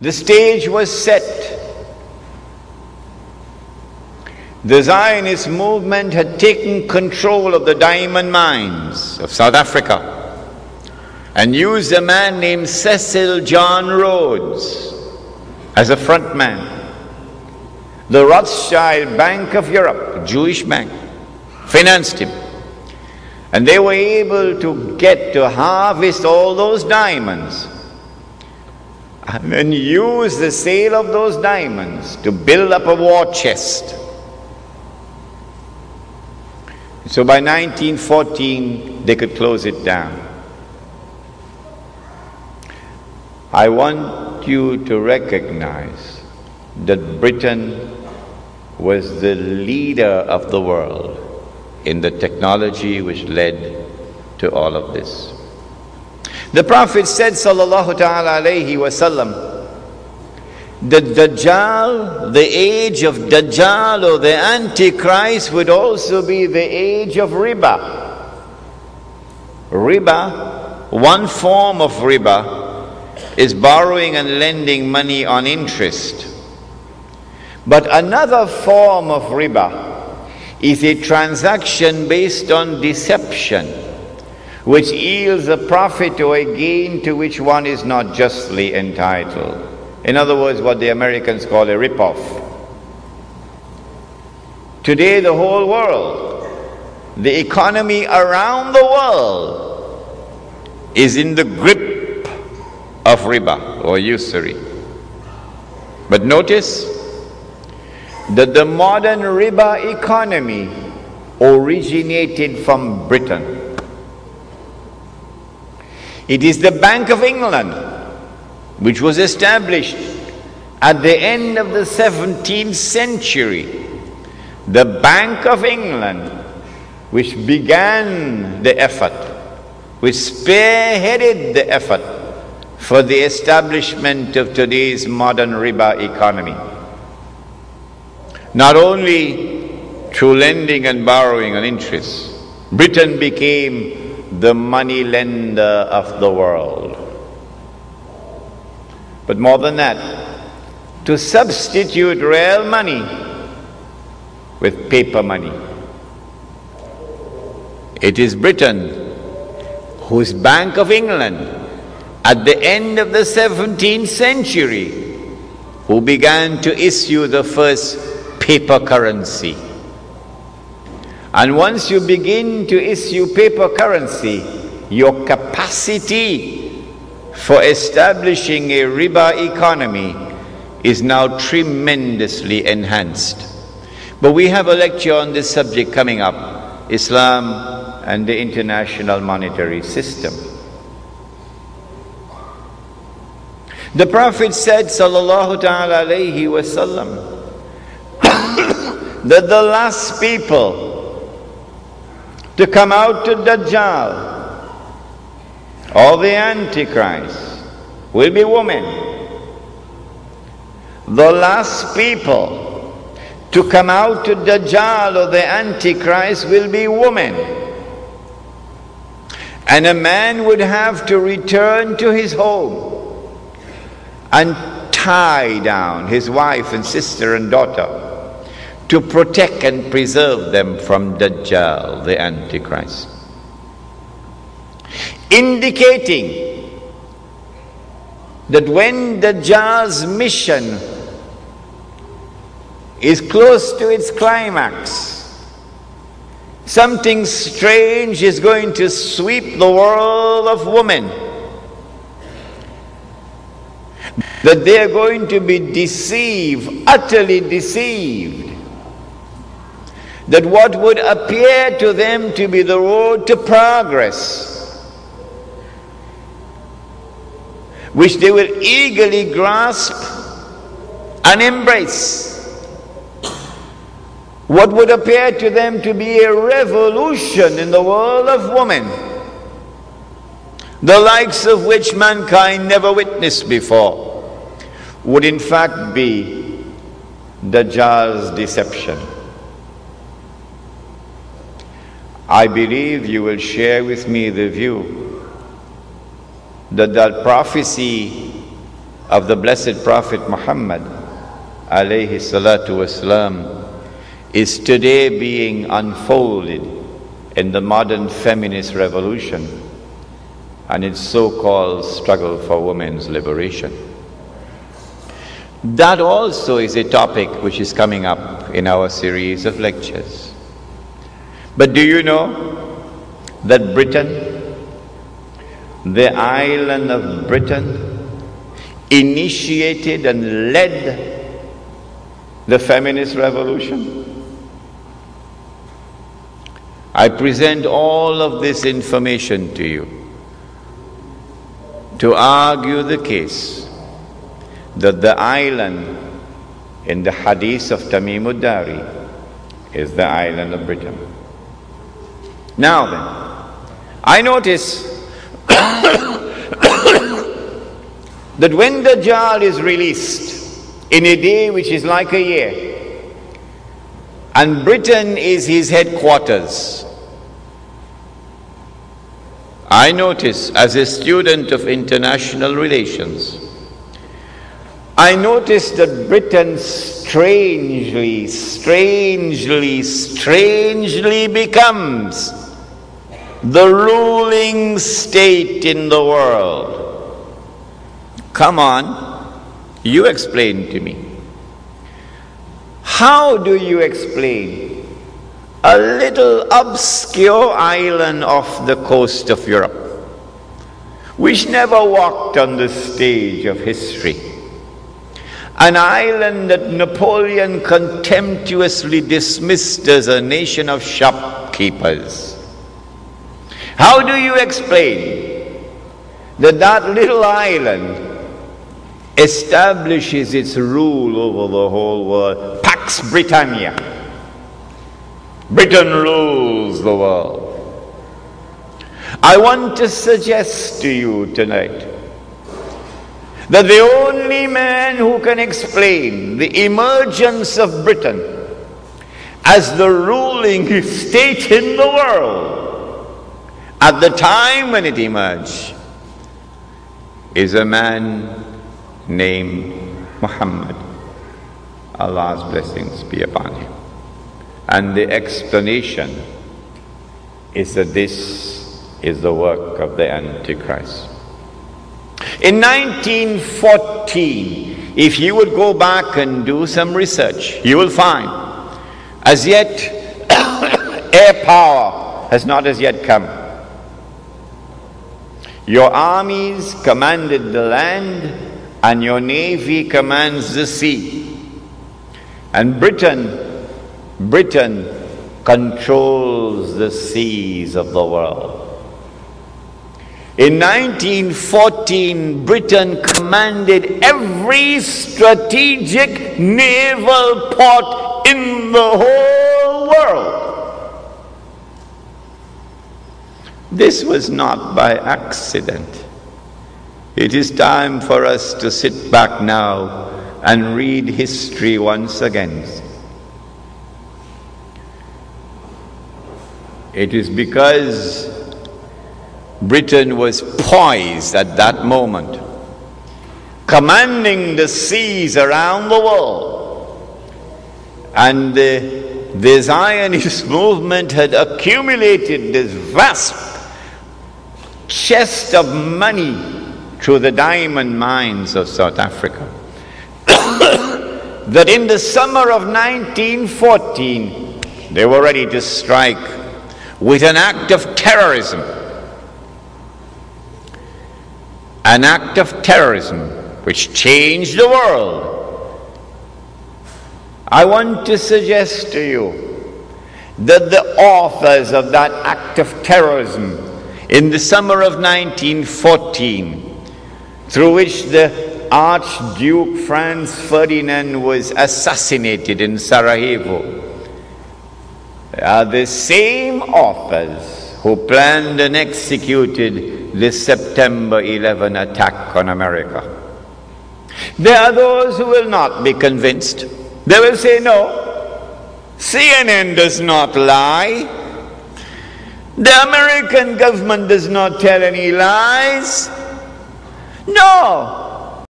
The stage was set. The Zionist movement had taken control of the diamond mines of South Africa and used a man named Cecil John Rhodes as a front man. The Rothschild Bank of Europe, a Jewish bank, financed him. And they were able to harvest all those diamonds and then use the sale of those diamonds to build up a war chest. So by 1914, they could close it down. I want you to recognize that Britain was the leader of the world in the technology which led to all of this. The Prophet said, sallallahu ta'ala alayhi wa sallam, that Dajjal, the age of Dajjal or the Antichrist, would also be the age of riba. Riba, one form of riba, is borrowing and lending money on interest. But another form of riba is a transaction based on deception, which yields a profit or a gain to which one is not justly entitled. In other words, what the Americans call a rip-off. Today, the whole world, the economy around the world is in the grip of riba or usury. But notice that the modern riba economy originated from Britain. It is the Bank of England, which was established at the end of the 17th century. The Bank of England, which began the effort, which spearheaded the effort for the establishment of today's modern riba economy. Not only through lending and borrowing on interest, Britain became the money lender of the world. But more than that, to substitute real money with paper money. It is Britain, whose Bank of England, at the end of the 17th century, who began to issue the first paper currency. And once you begin to issue paper currency, your capacity for establishing a riba economy is now tremendously enhanced. But we have a lecture on this subject coming up, Islam and the International Monetary System. The Prophet said, sallallahu ta'ala alayhi wa sallam, that the last people to come out to Dedždžal or the Antichrist will be women. The last people to come out to Dedždžal or the Antichrist will be women. And a man would have to return to his home and tie down his wife and sister and daughter to protect and preserve them from Dedždžal, the Antichrist. Indicating that when Dedždžal's mission is close to its climax, something strange is going to sweep the world of women. That they are going to be deceived, utterly deceived. That what would appear to them to be the road to progress, which they will eagerly grasp and embrace, what would appear to them to be a revolution in the world of women, the likes of which mankind never witnessed before, would in fact be Dajjal's deception. I believe you will share with me the view that the prophecy of the blessed Prophet Muhammad alayhi salatu wasalam is today being unfolded in the modern feminist revolution and its so-called struggle for women's liberation. That also is a topic which is coming up in our series of lectures. But do you know that Britain, the island of Britain, initiated and led the feminist revolution? I present all of this information to you to argue the case that the island in the hadith of Tamim ud-Dari is the island of Britain. Now then, I notice that when Dajjal is released in a day which is like a year, and Britain is his headquarters, I notice as a student of international relations, I notice that Britain strangely becomes the ruling state in the world. Come on, you explain to me. How do you explain a little obscure island off the coast of Europe, which never walked on the stage of history? An island that Napoleon contemptuously dismissed as a nation of shopkeepers. How do you explain that that little island establishes its rule over the whole world? Pax Britannia. Britain rules the world. I want to suggest to you tonight that the only man who can explain the emergence of Britain as the ruling state in the world at the time when it emerged is a man named Muhammad. Allah's blessings be upon him. And the explanation is that this is the work of the Antichrist. In 1914, if you would go back and do some research, you will find as yet air power has not as yet come. Your armies commanded the land and your navy commands the sea. And Britain controls the seas of the world. In 1914, Britain commanded every strategic naval port in the whole world. This was not by accident. It is time for us to sit back now and read history once again. It is because Britain was poised at that moment, commanding the seas around the world, and the Zionist movement had accumulated this vast chest of money through the diamond mines of South Africa, that in the summer of 1914 they were ready to strike with an act of terrorism. An act of terrorism which changed the world. I want to suggest to you that the authors of that act of terrorism in the summer of 1914, through which the Archduke Franz Ferdinand was assassinated in Sarajevo, are the same authors who planned and executed the September 11 attack on America. There are those who will not be convinced. They will say, no, CNN does not lie. The American government does not tell any lies. No,